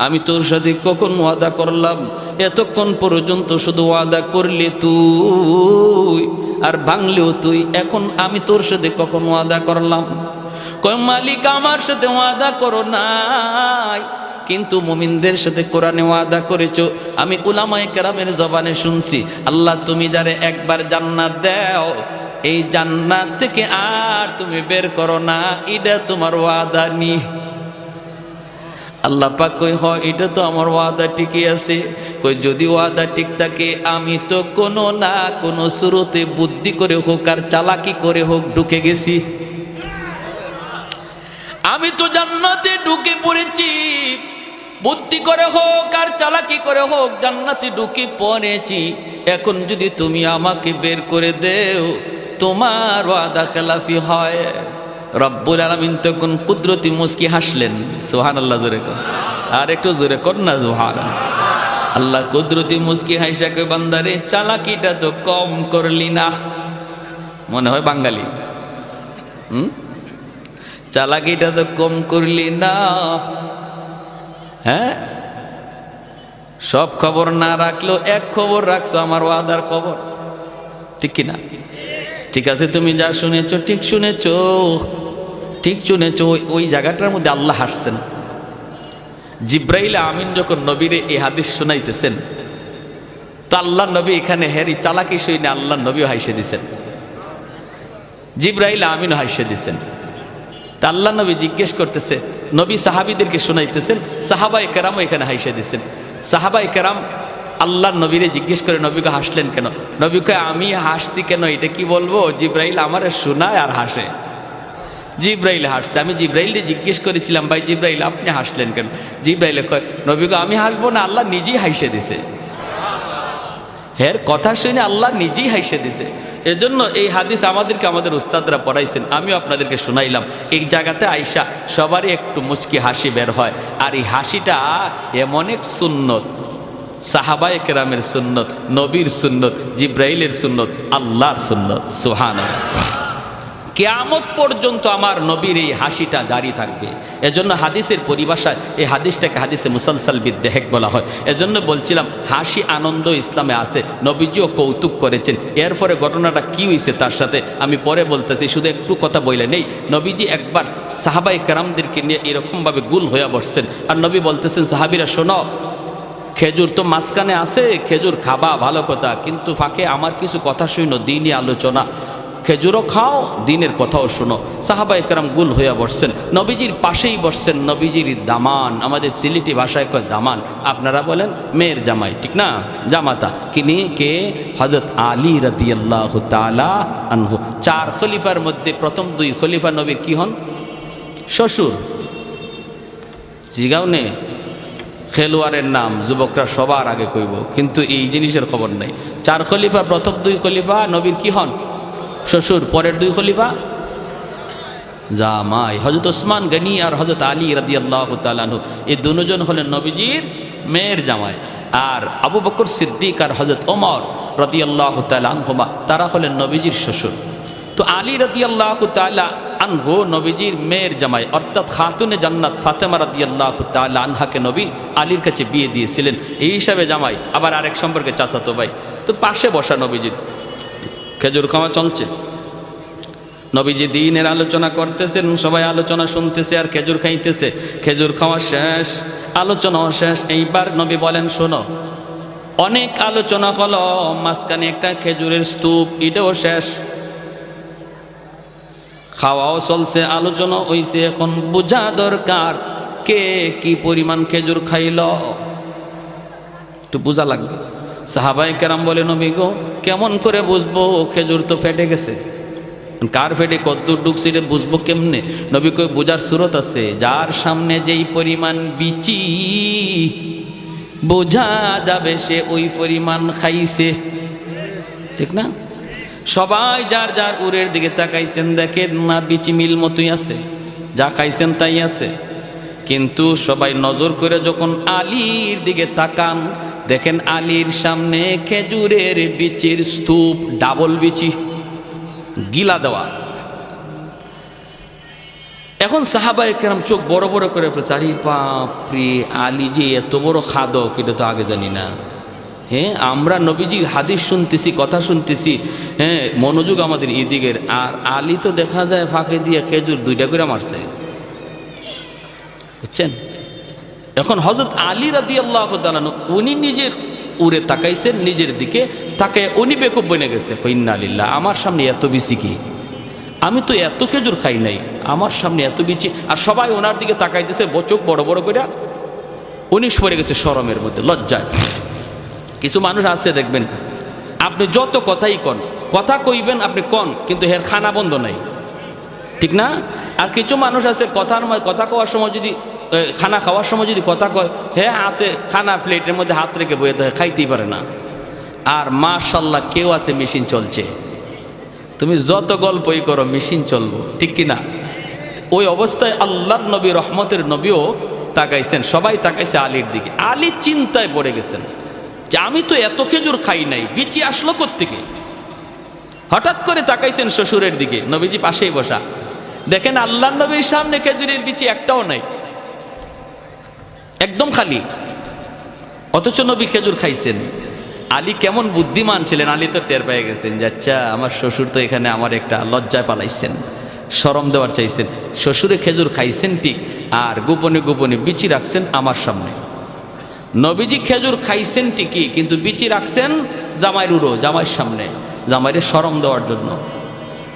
আমি তোর সাথে কখন ওয়াদা করলাম? এতক্ষণ পর্যন্ত শুধু ওয়াদা করলি তুই, আর ভাঙলেও তুই। এখন আমি তোর সাথে কখন ওয়াদা করলাম? কয় মালিক, আমার সাথে ওয়াদা করো নাই, কিন্তু মুমিনদের সাথে কোরআনে ওয়াদা করেছো। আমি উলামায়ে কেরামের জবানে শুনছি, আল্লাহ তুমি যারে একবার জান্নাত দাও, এই জান্নাত থেকে আর তুমি বের করো না, এটা তোমার ওয়াদা নি। আল্লাহ পাক কই হয় এটা তো আমার ওয়াদা ঠিকই আছে। কই যদি ওয়াদা ঠিক থাকে আমি তো কোনো না কোনো শুরুতে বুদ্ধি করে হোক আর চালাকি করে হোক ঢুকে গেছি। আমি তো জান্নাতে ঢুকে পড়েছি, বুদ্ধি করে হোক আর চালাকি করে হোক জান্নাতে ঢুকে পড়েছি। এখন যদি তুমি আমাকে বের করে দেও তোমার ওয়াদা খেলাফি হয়। রব্বুল আলামিন তখন কুদরতি মুস্কি হাসলেন। সুবহানাল্লাহ, জোরে কর, আর একটু জোরে কর না সুবহানাল্লাহ। আল্লাহ কুদরতি মুস্কি হাসা কই বান্দারে চালাকিটা তো কম করলি না। মনে হয় বাঙালি, চালাকিটা তো কম করলি না। হ্যাঁ, সব খবর না রাখলেও এক খবর রাখছো, আমার ওয়াদার খবর, ঠিক কিনা? ঠিক আছে, তুমি যা শুনেছো ঠিক শুনেছো, ঠিক শুনেছো। ওই জায়গাটার মধ্যে আল্লাহ হাসছেন। জিব্রাইল আমিন যখন নবীরে এই হাদিস শোনাইতেছেন তো আল্লাহ নবী এখানে হেরি চালাকি শুনে আল্লাহ নবীও হাসে দিছেন, জিব্রাইল আমিনও হাসে দিছেন। তা আল্লাহ নবী জিজ্ঞেস করতেছে, নবী সাহাবীদেরকে শোনাইতেছেন, সাহাবায়ে কেরামও এখানে হাসে দিচ্ছেন। সাহাবায়ে কেরাম আল্লাহ নবীরে জিজ্ঞেস করে নবীকে হাসলেন কেন? নবীকে আমি হাসছি কেন এটা কি বলবো? জিব্রাইল আমারে শোনায় আর হাসে। জিব্রাইল হাসছে। আমি জিব্রাইলকে জিজ্ঞেস করেছিলাম, ভাই জিব্রাইল আপনি হাসলেন কেন? জিব্রাইল কয়, নবীকে আমি হাসবো না, আল্লাহ নিজেই হাসে দিছে। হের কথা শুনে আল্লাহ নিজেই হাসে দিছে। এজন্য এই হাদিস আমাদেরকে আমাদের উস্তাদরা পড়াইছেন, আমিও আপনাদেরকে শোনাইলাম। এই জায়গাতে আইসা সবারই একটু মুচকি হাসি বের হয়। আর এই হাসিটা এমন এক সুন্নত, সাহাবায়ে কেরামের সুন্নত, নবীর সুন্নত, জিব্রাইলের সুন্নত, আল্লাহর সুন্নত। সুবহানাল্লাহ। কিয়ামত পর্যন্ত আমার নবীর এই হাসিটা জারি থাকবে। এজন্য হাদিসের পরিভাষায় এই হাদিসটাকে হাদিসে মুসালসাল বিদ্দেহেক বলা হয়। এজন্য বলছিলাম হাসি আনন্দ ইসলামে আছে, নবীজিও কৌতুক করেছেন। এরপরে ঘটনাটা কি হয়েছে তার সাথে আমি পরে বলতেছি, শুধু একটু কথা বলে নেই। নবীজি একবার সাহাবায়ে কেরামদেরকে নিয়ে এরকমভাবে গুল হয়ে বসছেন, আর নবী বলতেছেন, সাহাবীরা শোনো, খেজুর তো মাঝখানে আছে, খেজুর খাবা ভালো কথা, কিন্তু ফাঁকে আমার কিছু কথা শুনো, দিনই আলোচনা, খেজুরও খাও দিনের কথাও শোনো। সাহাবায়ে কেরাম গুল হইয়া বসছেন, নবীজির পাশেই বসছেন নবীজির দামান, আমাদের সিলেটি ভাষায় কয় দামান, আপনারা বলেন মেয়ের জামাই, ঠিক না? জামাতা কিনি কে? হযরত আলী রাদিয়াল্লাহু তাআলা আনহু। 4 খলিফার মধ্যে প্রথম 2 খলিফা নবীর কি হন? শ্বশুর। জিগাও নে, খেলোয়াড়ের নাম যুবকরা সবার আগে কইব, কিন্তু এই জিনিসের খবর নেই। 4 খলিফা, প্রথম 2 খলিফা নবীর কি হন? শ্বশুর। পরের 2 খলিফা জামাই, হযরত ওসমান গনি আর হযরত আলী রাদিয়াল্লাহু তাআলা আনহু। এই দুজন হলেন নবীজির মেয়ের জামাই। আর আবু বকর সিদ্দিক আর হযরত ওমর রাদিয়াল্লাহু তাআলা আনহুমা তারা হলেন নবীজির শ্বশুর। তো আলী রাদিয়াল্লাহু তাআলা আনহু নবীজির মেয়ের জামাই, অর্থাৎ খাতুনে জান্নাত ফাতেমা রাদিয়াল্লাহু তাআলা আনহাকে নবী আলীর কাছে বিয়ে দিয়েছিলেন, এই হিসাবে জামাই। আবার আরেক সম্পর্কে চাচাতো ভাই। তো পাশে বসা নবীজির, খেজুর খাওয়া চলছে, নবীজি দ্বীনের আলোচনা করতেছেন, সবাই আলোচনা শুনতেছে আর খেজুর খাইতেছে। খেজুর খাওয়া শেষ, আলোচনাও শেষ। এইবার নবী বলেন, শোনো, অনেক আলোচনা হলো, মাঝখানে একটা খেজুরের স্তূপ, এটাও শেষ। খাওয়াও চলছে, আলোচনা হইছে, এখন বোঝা দরকার কে কি পরিমাণ খেজুর খাইল, একটু বোঝা লাগবে। সাহাবায়ে কেরাম বলে, নবী গো কেমন করে বুঝবো? খেজুর তো ফেটে গেছে, কার ফেটে কদ্দুর ঢুকছে এটা বুঝবো কেমনে? নবী কই, বোঝার সুরত আছে, যার সামনে যেই পরিমাণ বিচি বোঝা যাবে সে ওই পরিমাণ খাইছে, ঠিক না? সবাই যার যার উরের দিকে তাকাইছেন, দেখেন না বিচি মিল মতোই আছে, যা খাইছেন তাই আছে। কিন্তু সবাই নজর করে যখন আলীর দিকে তাকান, দেখেন আলীর সামনে খেজুরের বিচির স্তূপ, ডাবল বিচি, গিলা দেওয়া। এখন সাহাবায়ে কেরাম চোখ বড় বড় করে ফেলছে, আরে বাপরে, আলী যে এত বড় খাদক, এটা তো আগে জানি না। হ্যাঁ, আমরা নবীজির হাদিস শুনতেছি, কথা শুনতেছি, হ্যাঁ, মনোযোগ আমাদের এদিকের। আর আলী তো দেখা যায় ফাঁকে দিয়ে খেজুর 2টা করে মারছে, বুঝছেন? এখন হযরত আলী রাদিয়াল্লাহু তাআলা উনি নিজের উড়ে তাকাইছেন, নিজের দিকে তাকায় উনি বেকুব বনে গেছে, ইন্না লিল্লাহ, আমার সামনে এত বিচি কি? আমি তো এত খেজুর খাই নাই, আমার সামনে এত বিচি। আর সবাই ওনার দিকে তাকাইতেছে, চোখ বড় বড় করে। 19 পড়ে গেছে শরমের মধ্যে, লজ্জায়। কিছু মানুষ আছে দেখবেন, আপনি যত কথাই কন, কথা কইবেন আপনি কন, কিন্তু হের খানা বন্ধ নাই, ঠিক না? আর কিছু মানুষ আছে কথা কওয়ার সময় যদি, খানা খাওয়ার সময় যদি কথা কয়, হ্যাঁ হাতে খানা প্লেটের মধ্যে হাত রেখে বয়ে থাকে, খাইতেই পারে না। আর মাশাল্লাহ কেউ আছে মেশিন চলছে, তুমি যত গল্পই করো মেশিন চলবো, ঠিক কিনা? ওই অবস্থায় আল্লাহর নবী, রহমতের নবীও তাকাইছেন, সবাই তাকাইছে আলীর দিকে। আলী চিন্তায় পড়ে গেছেন যে আমি তো এত খেজুর খাই নাই, বিচি আসলো কোত্থেকে? হঠাৎ করে তাকাইছেন শ্বশুরের দিকে, নবীজি পাশেই বসা, দেখেন আল্লাহর নবীর সামনে খেজুরের বিচি একটাও নাই, একদম খালি, অথচ নবী খেজুর খাইছেন। আলী কেমন বুদ্ধিমান ছিলেন, আলী তো টের পেয়ে গেছেন যে আচ্ছা আমার শ্বশুর তো এখানে আমার একটা লজ্জায় পালাইছেন, শরম দেওয়ার চাইছেন। শ্বশুরে খেজুর খাইছেন ঠিক, আর গোপনে গোপনে বিচি রাখছেন আমার সামনে। নবীজি খেজুর খাইছেন ঠিকই, কিন্তু বিচি রাখছেন জামাইয়ের উড়ো, জামাইয়ের সামনে, জামাইরে শরম দেওয়ার জন্য।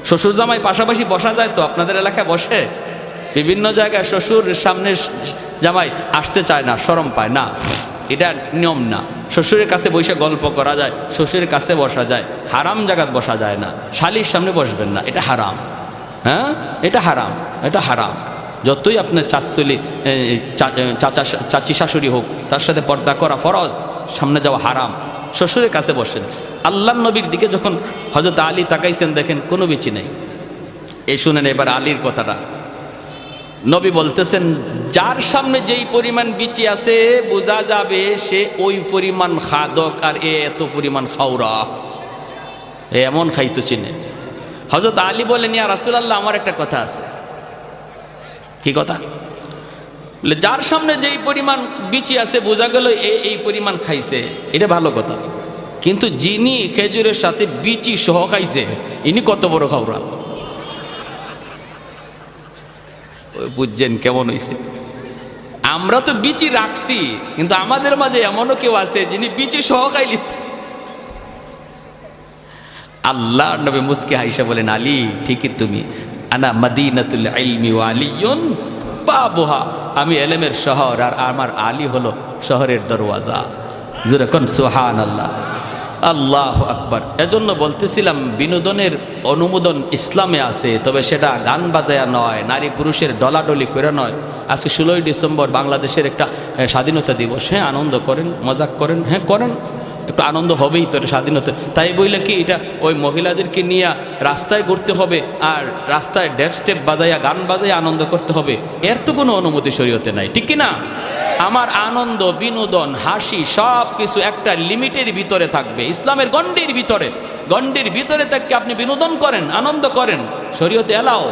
শ্বশুর জামাই পাশাপাশি বসা যায় তো? আপনাদের এলাকায় বসে? বিভিন্ন জায়গায় শ্বশুর সামনে জামাই আসতে চায় না, শরম পায় না, এটা নিয়ম না। শ্বশুরের কাছে বসে গল্প করা যায়, শ্বশুরের কাছে বসা যায়, হারাম জায়গায় বসা যায় না। শালির সামনে বসবেন না, এটা হারাম। হ্যাঁ, এটা হারাম, এটা হারাম। যতই আপনার চাচতলি চাচি শাশুড়ি হোক, তার সাথে পর্দা করা ফরজ, সামনে যাওয়া হারাম। শ্বশুরের কাছে বসেন। আল্লাহর নবীর দিকে যখন হযরত আলী তাকাইছেন, দেখেন কোনো বিচি নেই। এই শুনেন এবার আলীর কথাটা। নবী বলতেছেন, যার সামনে যেই পরিমাণ বিচি আছে বোঝা যাবে সে ওই পরিমাণ খাদক, আর এত পরিমাণ খাওরা, এমন খাইতো চিনে। হযরত আলী বলেন, ইয়া রাসূলুল্লাহ, আমার একটা কথা আছে। কি কথা? বলে যার সামনে যেই পরিমাণ বিচি আছে বোঝা গেল এই পরিমাণ খাইছে, এটা ভালো কথা, কিন্তু যিনি খেজুরের সাথে বিচি সহ খাইছে ইনি কত বড় খাওরা। বুঝছেন কেমন হয়েছে? আমরা তো বিচি রাখছি, কিন্তু আমাদের মাঝে এমনও কেউ আছে যিনি বিচি সহ খাইলিছে। আল্লাহ নবী মুস্কি হাইসা বলেন, আলী ঠিকই তুমি, আনা মদিনাতুল ইলমি ওয়া আলিয়ুন বাবুহা, আমি এলেমের শহর আর আমার আলী হলো শহরের দরওয়াজা। যেরকম সুবহানাল্লাহ, আল্লাহু আকবার। এজন্য বলতেছিলাম বিনোদনের অনুমোদন ইসলামে আছে, তবে সেটা গান বাজায়া নয়, নারী পুরুষের ডলাডলি করে নয়। আজকে 16ই ডিসেম্বর বাংলাদেশের একটা স্বাধীনতা দিবস, হ্যাঁ আনন্দ করেন, মজাক করেন, হ্যাঁ করেন, একটু আনন্দ হবেই তো, এটা স্বাধীনতা। তাই বইলে কি এটা ওই মহিলাদেরকে নিয়ে রাস্তায় ঘুরতে হবে আর রাস্তায় ডেস্ক স্টেপ বাজাইয়া গান বাজাইয়া আনন্দ করতে হবে? এর তো কোনো অনুমতি শরীয়তে নাই, ঠিক কি না? আমার আনন্দ, বিনোদন, হাসি সব কিছু একটা লিমিটের ভিতরে থাকবে, ইসলামের গণ্ডির ভিতরে। গণ্ডির ভিতরে থেকে আপনি বিনোদন করেন, আনন্দ করেন, শরীয়তে এলাও,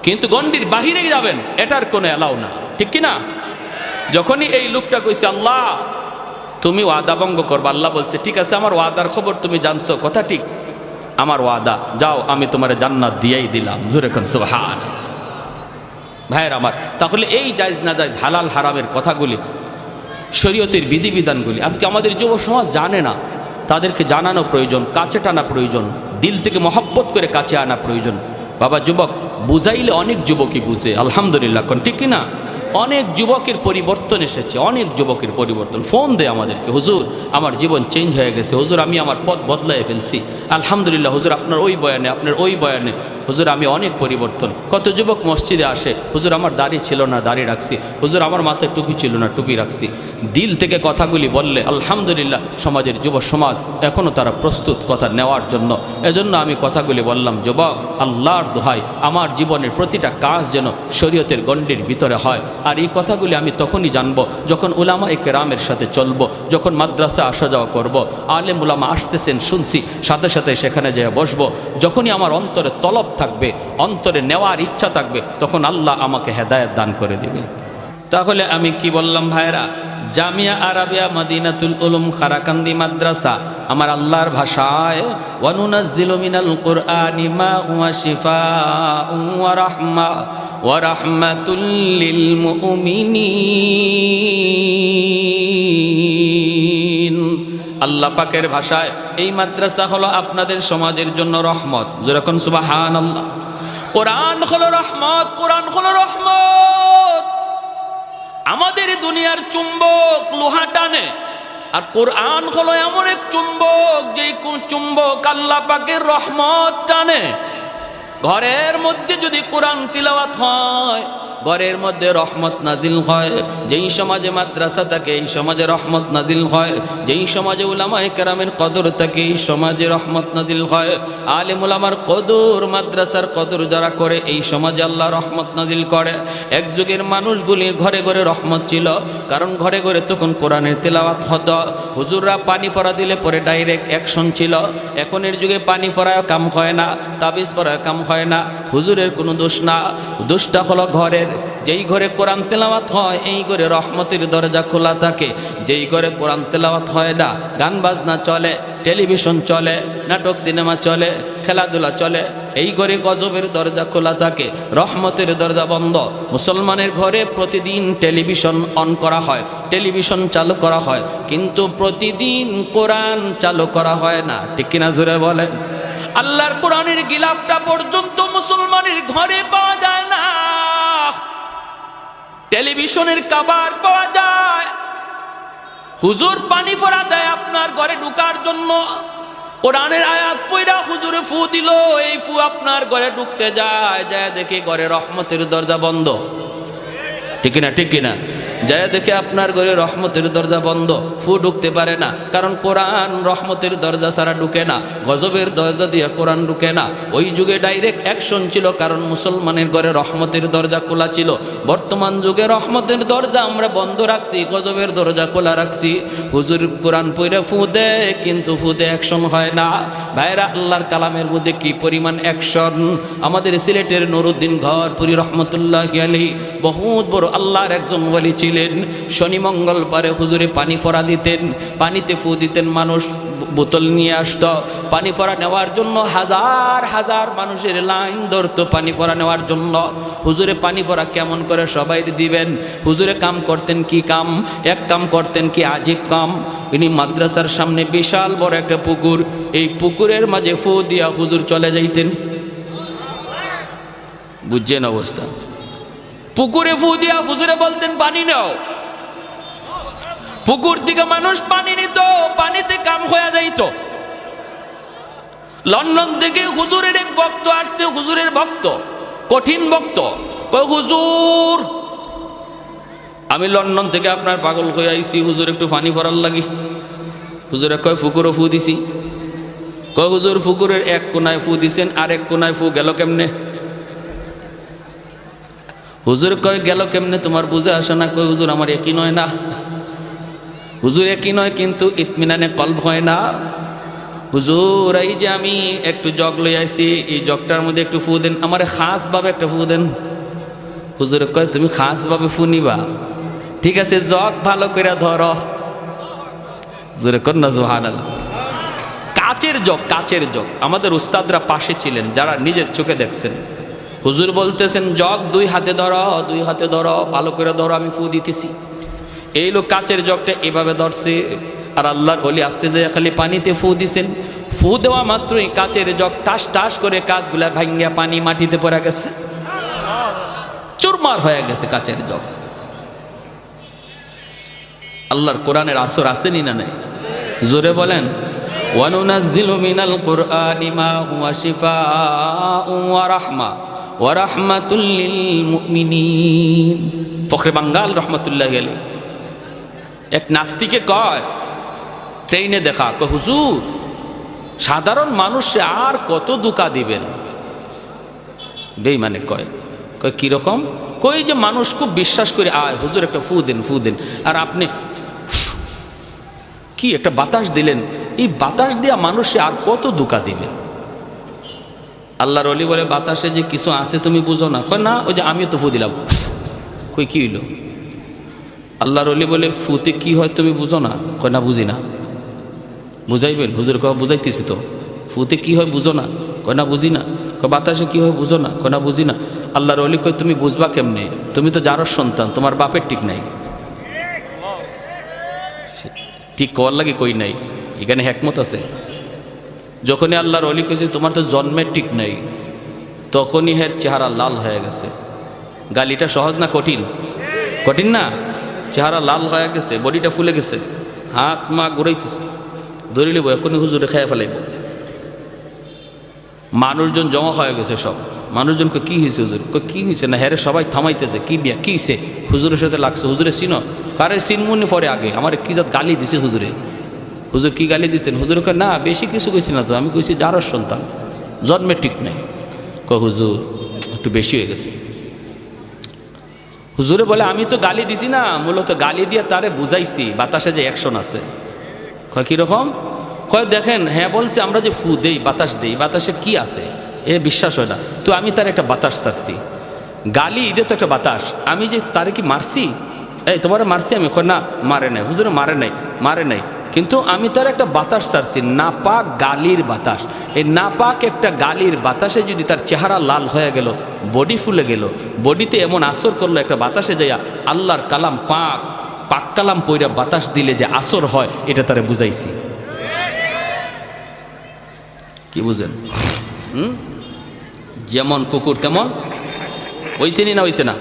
কিন্তু গণ্ডির বাহিরে যাবেন এটার কোনো এলাও না, ঠিক কি না? যখনই এই লোকটা কইছে, আল্লাহ তুমি ওয়াদা ভঙ্গ করবা, আল্লাহ বলছে ঠিক আছে, আমার ওয়াদার খবর তুমি জানছো, কথা ঠিক, আমার ওয়াদা, যাও আমি তোমার জান্নাত দিয়েই দিলাম। জোরে কোন সুবহান। ভাইয়ের আমার, তাহলে এই জায়েজ না জায়েজ, হালাল হারামের কথাগুলি, শরীয়তের বিধিবিধানগুলি আজকে আমাদের যুব সমাজ জানে না। তাদেরকে জানানো প্রয়োজন, কাছে টানা প্রয়োজন, দিল থেকে মহব্বত করে কাছে আনা প্রয়োজন। বাবা যুবক, বুঝাইলে অনেক যুবকই বুঝে, আলহামদুলিল্লাহ, কোন ঠিক কিনা? অনেক যুবকের পরিবর্তন এসেছে, অনেক যুবকের পরিবর্তন। ফোন দেয় আমাদেরকে, হুজুর আমার জীবন চেঞ্জ হয়ে গেছে, হুজুর আমি আমার পথ বদলায় ফেলছি, আলহামদুলিল্লাহ হুজুর আপনার ওই বয়ানে, আপনার ওই বয়ানে হুজুর আমি অনেক পরিবর্তন। কত যুবক মসজিদে আসে, হুজুর আমার দাড়ি ছিল না, দাড়ি রাখছি, হুজুর আমার মাথায় টুপি ছিল না, টুপি রাখছি। দিল থেকে কথাগুলি বললে আলহামদুলিল্লাহ সমাজের যুব সমাজ এখনও তারা প্রস্তুত কথা নেওয়ার জন্য। এজন্য আমি কথাগুলি বললাম, যুবক আল্লাহর দোহাই, আমার জীবনের প্রতিটা কাজ যেন শরীয়তের গণ্ডির ভিতরে হয়। আর এই কথাগুলি আমি তখনই জানবো যখন উলামায়ে কেরামের সাথে চলবো, যখন মাদ্রাসা আসা যাওয়া করব, আলেম উলামা আসতেছেন শুনছি, সাথে সাথে সেখানে যেয়ে বসবো। যখনই আমার অন্তরে তলব থাকবে, অন্তরে নেওয়ার ইচ্ছা থাকবে, তখন আল্লাহ আমাকে হেদায়েত দান করে দিবে। তাহলে আমি কি বললাম ভাইরা? জামিয়া আরাবিয়া মদিনাতুল উলুম খারাকান্দি মাদ্রাসা আমার আল্লাহর ভাষায়, ওয়া নুনাজ্জিলু মিনাল কুরআনি মা হুয়া শিফাউন ওয়া রাহমা ওয়া রাহমাতুল লিল মুমিনিন। আল্লাহ পাকের ভাষায় এই মাদ্রাসা হলো আপনাদের সমাজের জন্য রহমত। যেরকম সুবহানাল্লাহ। কোরআন হলো রহমত, কোরআন হলো রহমত। আমাদের দুনিয়ার চুম্বক লোহা টানে, আর কোরআন হলো এমন এক চুম্বক যেই চুম্বক আল্লাহ পাকের রহমত টানে। ঘরের মধ্যে যদি কোরআন তিলাওয়াত হয়, ঘরের মধ্যে রহমত নাজিল হয়। যেই সমাজে মাদ্রাসা থাকে এই সমাজে রহমত নাজিল হয়। যেই সমাজে উলামায়ে কেরামের কদর থাকে এই সমাজে রহমত নাজিল হয়। আলেম উলামার কদর, মাদ্রাসার কদর যারা করে এই সমাজে আল্লাহ রহমত নাজিল করে। এক যুগের মানুষগুলির ঘরে ঘরে রহমত ছিল, কারণ ঘরে ঘরে তখন কোরআনের তেলাওয়াত হতো। হুজুররা পানি ফোড়া দিলে পরে ডাইরেক্ট অ্যাকশন ছিল। এখনের যুগে পানি ফোড়ায় কাম হয় না, তাবিজ পড়ায় কাম হয় না। হুজুরের কোনো দোষ না, দোষটা হলো ঘরের। যেই ঘরে কোরআন তেলাওয়াত হয় এই ঘরে রহমতের দরজা খোলা থাকে। যেই ঘরে কোরআন তেলাওয়াত হয় না, গান বাজনা চলে, টেলিভিশন চলে, নাটক সিনেমা চলে, খেলাধুলা চলে, এই ঘরে গজবের দরজা খোলা থাকে, রহমতের দরজা বন্ধ। মুসলমানের ঘরে প্রতিদিন টেলিভিশন অন করা হয়, টেলিভিশন চালু করা হয়, কিন্তু প্রতিদিন কোরআন চালু করা হয় না। ঠিক কিনা জোরে বলেন? আল্লাহর কোরআনের গিলাফটা পর্যন্ত মুসলমানের ঘরে পাওয়া যায় না। টেলিভিশনের কভার পাওয়া যায়। হুজুর পানি ফোড়া দেয় আপনার ঘরে ঢুকার জন্য, কোরআনের আয়াত পড়া হুজুরে ফু দিল, এই ফু আপনার ঘরে ঢুকতে যায়, যায় দেখে ঘরে রহমতের দরজা বন্ধ। ঠিক না? ঠিক কিনা? যায় দেখে আপনার ঘরে রহমতের দরজা বন্ধ, ফু ঢুকতে পারে না, কারণ কোরআন রহমতের দরজা ছাড়া ঢুকে না, গজবের দরজা দিয়ে কোরআন ঢুকে না। ওই যুগে ডাইরেক্ট অ্যাকশন ছিল, কারণ মুসলমানের ঘরে রহমতের দরজা খোলা ছিল। বর্তমান যুগে রহমতের দরজা আমরা বন্ধ রাখছি, গজবের দরজা খোলা রাখছি। হুজুর কোরআন পড়ে ফু দেয়, কিন্তু ফুতে অ্যাকশন হয় না। ভাইরা, আল্লাহর কালামের মধ্যে কি পরিমাণ অ্যাকশন! আমাদের সিলেটের নুরুদ্দিন ঘরপুরি রহমতুল্লাহি আলাইহি বহুত বড় আল্লাহর একজন ওয়ালি ছিলেন। শনি মঙ্গল পারে হুজুরে পানি ফোড়া দিতেন, পানিতে ফু দিতেন, মানুষ বোতল নিয়ে আসতো পানি ফোড়া নেওয়ার জন্য। হাজার হাজার মানুষের লাইন ধরতো পানি ফোড়া নেওয়ার জন্য। হুজুরে পানি ফোড়া কেমন করে সবাই দিবেন? হুজুরে কাম করতেন কি কাম? এক কাম করতেন কি আজীব কাম। ইনি মাদ্রাসার সামনে বিশাল বড় একটা পুকুর, এই পুকুরের মাঝে ফু দিয়া হুজুর চলে যাইতেন। বুঝছেন অবস্থা? পুকুরে ফু দিয়া হুজুরে বলতেন পানি নাও। পুকুর থেকে মানুষ পানি নিত, পানিতে কাম হয়ে যাইত। লন্ডন থেকে হুজুরের এক ভক্ত আসছে, হুজুরের ভক্ত, কঠিন ভক্ত। কয় হুজুর, আমি লন্ডন থেকে আপনার পাগল হয়ে আইছি, হুজুর একটু পানি ভরার লাগি। হুজুরে কয় পুকুরও ফু দিছি। কয় হুজুর পুকুরের এক কোনায় ফু দিছেন, আর এক কোনায় ফু গেল কেমনে? হুজুর কয় গেল কেমনে তোমার বুঝে আসে না? কয় হুজুর আমার একই নয় না। হুজুর একই নয়, কিন্তু ইতমিনানে কলব হয় না। হুজুর এই যে আমি একটু জগ লই আইছি, এই জগটার মধ্যে একটু ফু দেন, আমার খাস ভাবে একটা ফু দেন। হুজুর কয় তুমি খাস ভাবে ফু নিবা? ঠিক আছে, জগ ভালো করে ধরো। হুজুরে কন না সুবহানাল্লাহ। কাচের জগ, কাচের জগ। আমাদের উস্তাদরা পাশে ছিলেন, যারা নিজের চোখে দেখছেন। হুজুর বলতেছেন জগ দুই হাতে ধরো, দুই হাতে ধরো, ভালো করে ধরো, আমি ফু দিতেছি। এই লোক কাচের জগটা এভাবে ধরছে, আর আল্লাহর ওলি আস্তে যায় খালি পানিতে ফু দিছেন। ফু দেওয়া মাত্রই কাচের জগ টাস টাস করে কাচগুলা ভাঙ্গিয়া পানি মাটিতে পড়ে গেছে, চুরমার হয়ে গেছে কাচের জগ। আল্লাহর কোরআনের আসর আসেনি না নাই? জোরে বলেন। ওয়ানুনাজ্জিলু মিনাল কুরআনি মা হুয়া শিফাউন ওয়া রাহমা ওয়া রাহমাতুল লিল মুমিনিন। ফখরে বাঙ্গাল রহমাতুল্লাহি আলাইহি এক নাস্তিকে কয়, ট্রেনে দেখা, কয় হুজুর সাধারণ মানুষে আর কত দুকা দিবেন? বেঈমানে কয়, কয় কিরকম? কই যে মানুষ খুব বিশ্বাস করে আয় হুজুর একটা ফু দেন, ফু দেন, আর আপনি কি একটা বাতাস দিলেন, এই বাতাস দিয়া মানুষে আর কত দুকা দিবেন? আল্লাহর ওলি বলে বাতাসে যে কিছু আছে তুমি বুঝো না? কয় না, ওই যে আমি তো ফু দিলাম। কই কি হইল? আল্লাহর ওলি বলে ফুতে কি হয় তুমি বুঝো না? কয় না, বুঝি না। বুঝাইবেন? হুজুর কয় বুঝাইতেছি তো। ফুতে কি হয় বুঝো না? কয় না, বুঝি না। কয় বাতাসে কি হয় বুঝো না? কয় না, বুঝি না। আল্লাহর ওলি কয় তুমি বুঝবা কেমনে? তুমি তো যারর সন্তান, তোমার বাপের ঠিক নাই। ঠিক কর লাগে কই নাই, এখানে হেকমত আছে। যখনই আল্লাহর ওলি কইছে তোমার তো জন্মের ঠিক নাই, তখনই হের চেহারা লাল হয়ে গেছে। গালিটা সহজ না কঠিন? কঠিন না? চেহারা লাল হয়ে গেছে, বডিটা ফুলে গেছে, হাত মা ঘুরাইতেছে, ধরে লিব এখনই হুজুরে খেয়ে ফেলাইব। মানুষজন জমা হয়ে গেছে সব। মানুষজনকে কি হয়েছে হুজুর? কি হয়েছে না? হ্যাঁ সবাই থামাইতেছে, কি বিয়া কি হয়েছে? হুজুরের সাথে লাগছে। হুজুরে চিনো? কারে চিনমুনি পরে আগে আমার কি জাত গালি দিছে হুজুরে। হুজুর কি গালি দিচ্ছেন? হুজুরকে না বেশি কিছু কইছি না তো, আমি কইছি যারও সন্তান জন্মে ঠিক নাই। হুজুর একটু বেশি হয়ে গেছে। হুজুরে বলে আমি তো গালি দিছি না, মূলত গালি দিয়ে তারে বুঝাইছি বাতাসে যে অ্যাকশন আছে। কীরকম? দেখেন হ্যাঁ বলছে আমরা যে ফু দেই বাতাস দেই, বাতাসে কি আছে এ বিশ্বাস হয় না, তো আমি তার একটা বাতাস ছাড়ছি। গালি এটা তো একটা বাতাস, আমি যে তারে কি মারছি? এই তোমার মারছি আমি? না মারে নাই হুজুরে, মারে নাই কিন্তু আমি তার একটা বাতাস ছাড়ছি, নাপাক গালির বাতাস। এই নাপাক একটা গালির বাতাসে যদি তার চেহারা লাল হয়ে গেল, বডি ফুলে গেল, বডিতে এমন আসর করলো একটা বাতাসে যাইয়া আল্লাহর কালাম পাক কালাম পইরা বাতাস দিলে যে আসর হয় এটা তারে বুঝাইছি। কি বুঝেন? যেমন কুকুর তেমন হইছে না? হইছে না?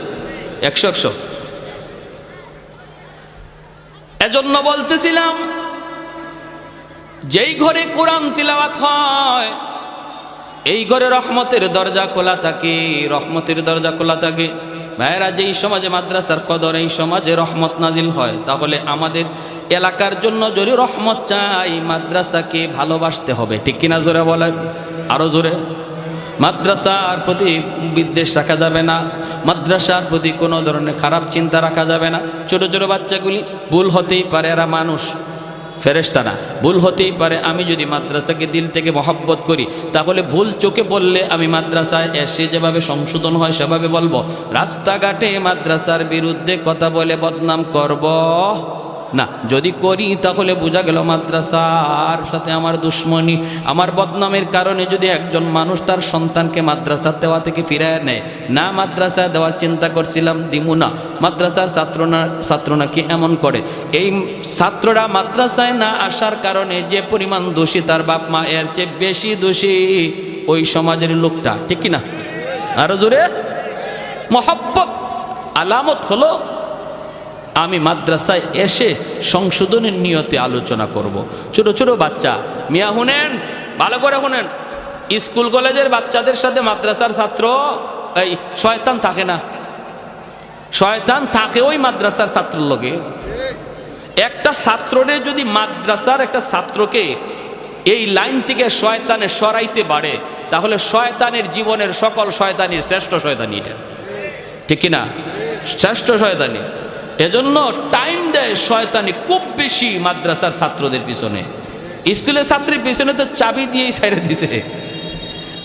100 এজন্য বলতেছিলাম যেই ঘরে কোরআন তিলাওয়াত হয় এই ঘরে রহমতের দরজা খোলা থাকে, রহমতের দরজা খোলা থাকে। ভাইয়েরা, যেই সমাজে মাদ্রাসার কদর, এই সমাজে রহমত নাজিল হয়, তাহলে আমাদের এলাকার জন্য যদি রহমত চাই মাদ্রাসাকে ভালোবাসতে হবে। ঠিক কিনা? জোরে বলেন, আরো জোরে। মাদ্রাসার প্রতি বিদ্বেষ রাখা যাবে না, মাদ্রাসার প্রতি কোনো ধরনের খারাপ চিন্তা রাখা যাবে না। ছোট ছোট বাচ্চাগুলি ভুল হতেই পারে, এরা মানুষ, ফেরেশতা না, ভুল হতেই পারে। আমি যদি মাদ্রাসাকে দিল থেকে মহব্বত করি তাহলে ভুল চোখে বললে আমি মাদ্রাসায় এসে যেভাবে সংশোধন হয় সেভাবে বলবো। রাস্তাঘাটে মাদ্রাসার বিরুদ্ধে কথা বলে বদনাম করব না। যদি করি তাহলে বোঝা গেল মাদ্রাসার সাথে আমার দুশ্মনী। আমার বদনামের কারণে যদি একজন মানুষ তার সন্তানকে মাদ্রাসা দেওয়া থেকে ফিরায় নেয়, না মাদ্রাসা দেওয়ার চিন্তা করছিলাম দিমু না, মাদ্রাসার ছাত্ররা কি এমন করে? এই ছাত্ররা মাদ্রাসায় না আসার কারণে যে পরিমাণ দোষী তার বাপ মা, এর চেয়ে বেশি দোষী ওই সমাজের লোকটা। ঠিক কিনা? আরো জোরে। মহব্বত আলামত হলো আমি মাদ্রাসায় এসে সংশোধনের নিয়তে আলোচনা করব। ছোট ছোট বাচ্চা মিয়া শুনেন, ভালো করে শুনেন, স্কুল কলেজের বাচ্চাদের সাথে মাদ্রাসার ছাত্র এই শয়তান থাকে না, শয়তান থাকে ওই মাদ্রাসার ছাত্রের লগে। একটা ছাত্ররে যদি মাদ্রাসার একটা ছাত্রকে এই লাইন থেকে শয়তানে সরাইতে পারে তাহলে শয়তানের জীবনের সকল শয়তানির শ্রেষ্ঠ শয়তানি এটা। ঠিক কিনা? শ্রেষ্ঠ শয়তানি। এজন্য টাইম দেয় শয়তানি খুব বেশি মাদ্রাসার ছাত্রদের পিছনে। স্কুলের ছাত্রের পিছনে তো চাবি দিয়েই ছেড়ে দিছে,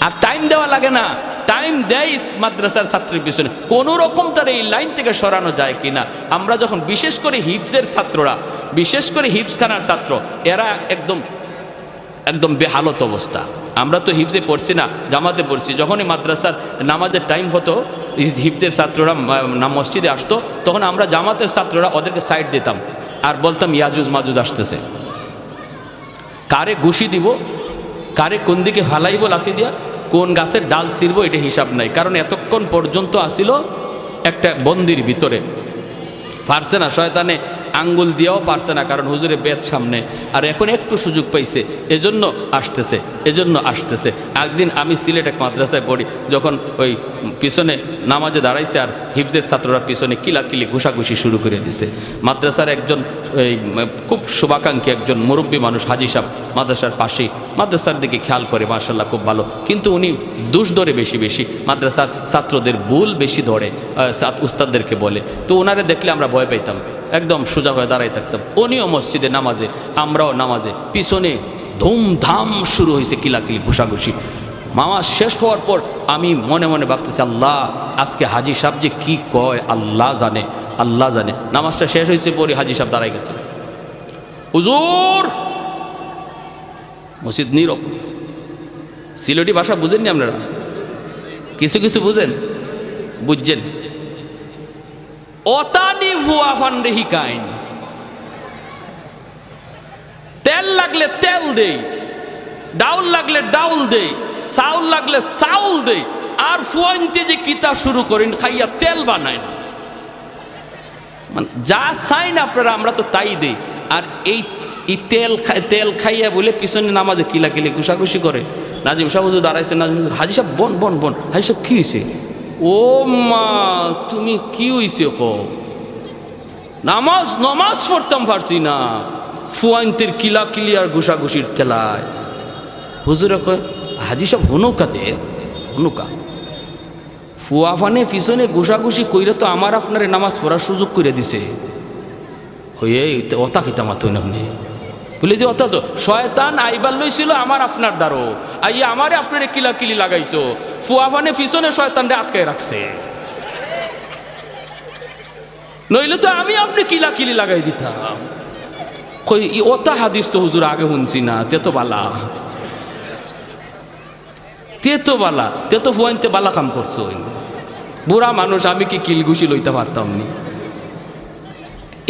আর টাইম দেওয়া লাগে না, টাইম দেয় মাদ্রাসার ছাত্রের পিছনে। কোনো রকম তার এই লাইন থেকে সরানো যায় কিনা। আমরা যখন বিশেষ করে হিফজের ছাত্ররা, বিশেষ করে হিফজখানার ছাত্র, এরা একদম বেহালত অবস্থা। আমরা তো হিফজে পড়ছি না, জামাতে পড়ছি। যখনই মাদ্রাসার নামাজের টাইম হতো, হিফজের ছাত্ররা মসজিদে আসতো, তখন আমরা জামাতের ছাত্ররা ওদেরকে সাইড দিতাম আর বলতাম ইয়াজুজ মাজুজ আসতেছে। কারে ঘুষি দিব, কারে কোন দিকে ফালাইব লাথি দিয়া, কোন গাছের ডাল ছিঁড়বো এটা হিসাব নাই। কারণ এতক্ষণ পর্যন্ত আসিল একটা বন্দির ভিতরে, পারছে না, শয়তানে আঙ্গুল দিয়েও পারছে না, কারণ হুজুরে বেদ সামনে। আর এখন একটু সুযোগ পাইছে, এজন্য আসতেছে। একদিন আমি সিলেট এক মাদ্রাসায় পড়ি, যখন ওই পিছনে নামাজে দাঁড়াইছে আর হিফজের ছাত্ররা পিছনে কিলাকিলি ঘুষাঘুষি শুরু করে দিছে। মাদ্রাসার একজন এই খুব শুভাকাঙ্ক্ষী একজন মুরব্বী মানুষ, হাজি সাহেব, মাদ্রাসার পাশেই, মাদ্রাসার দিকে খেয়াল করে, মাশাআল্লাহ খুব ভালো, কিন্তু উনি দোষ ধরে বেশি মাদ্রাসার ছাত্রদের ভুল বেশি ধরে, উস্তাদদেরকে বলে। তো ওনারে দেখলে আমরা ভয় পাইতাম, একদম সোজা হয়ে দাঁড়াই থাকতাম। উনিও মসজিদে নামাজে, আমরাও নামাজে, পিছনে ধুমধাম শুরু হয়েছে কিলাকিলি ঘুষাঘুষি। নামাজ শেষ হওয়ার পর আমি মনে মনে ভাবতেছি, আল্লাহ আজকে হাজি সাহেব যে কি কয় আল্লাহ জানে। নামাজটা শেষ হয়েছে পরে হাজি সাহেব দাঁড়াই গেছে, হুজুর। মসজিদ নীরব। সিলেটি ভাষা বুঝেননি আপনারা? কিছু বুঝছেন? অতানি ভুয়া ফান্ডে হিকাইন, তেল লাগলে তেল দেই, ডাউল লাগলে ডাউল দেই, চাউল লাগলে চাউল দেই, আর ফুয়াইনতে যে কিতা শুরু করেন খাইয়া তেল বানায় না। মানে যা চাই না আপনারা আমরা তো তাই দেই। আর এই তেল খাইয়া বলে পিছনে নামাজে কিলাকিলি ঘুষাঘুষি করে। নাজিম সাহেব হুজুর দাঁড়াইছে, নাজিম হাজি সাহেব বন হাজি সাহেব কি হয়েছে? ও মা তুমি কি হয়েছে? নামাজ পড়তাম পারছি না, ফুয়াইন্তের কিলাকিলি আর ঘুষাঘুষির ঠেলায়। হুজুরে কয় হাজি সাহেব হনুকাতে হনুকা ফুয়া ফানে পিছনে ঘুষাঘুষি কইরে তো আমার আপনার নামাজ পড়ার সুযোগ করে দিছে। হয়ে অতা কিতামা তো আপনি বলি যে অত তো শয়তান আইবার লইছিল আমার আপনার দ্বারো, আইয়া আমারে আপনারে কিলাকিলি লাগাইতো, ফুয়া ফানে পিছনে শয়তানরে আটকায় রাখছে, নইলে তো আমি আপনি কিলাকিলি লাগাই দিতাম। কই ওতা হাদিস তো হুজুর আগে শুনছি না, তে তো বালা ফুয়াইনতে বালা কাম করছো। বুড়া মানুষ, আমি কি কিলঘুষি লইতে পারতাম নি?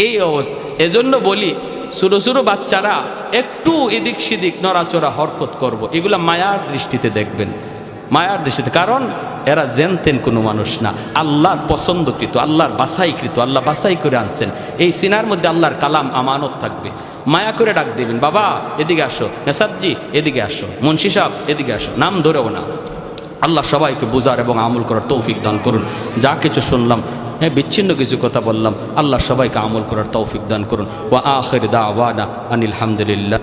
এই অবস্থা। এজন্য বলি ছোট ছোট বাচ্চারা একটু এদিক সেদিক নড়াচড়া হরকত করব, এগুলা মায়ার দৃষ্টিতে দেখবেন, মায়ার দৃষ্টিতে। কারণ এরা জেনতেন কোনো মানুষ না, আল্লাহর পছন্দকৃত, আল্লাহর বাছাইকৃত, আল্লাহ বাছাই করে আনছেন। এই সিনার মধ্যে আল্লাহর কালাম আমানত থাকবে। মায়া করে ডাক দেবেন, বাবা এদিকে আসো, নেসাবজি এদিকে আসো, মুন্সি সাহেব এদিকে আসো, নাম ধরেও না। আল্লাহ সবাইকে বোঝার এবং আমল করার তৌফিক দান করুন। যা কিছু শুনলাম, বিচ্ছিন্ন কিছু কথা বললাম, আল্লাহ সবাইকে আমল করার তৌফিক দান করুন। ওয়া আখির দাওয়ানা আনিল হামদুলিল্লাহ।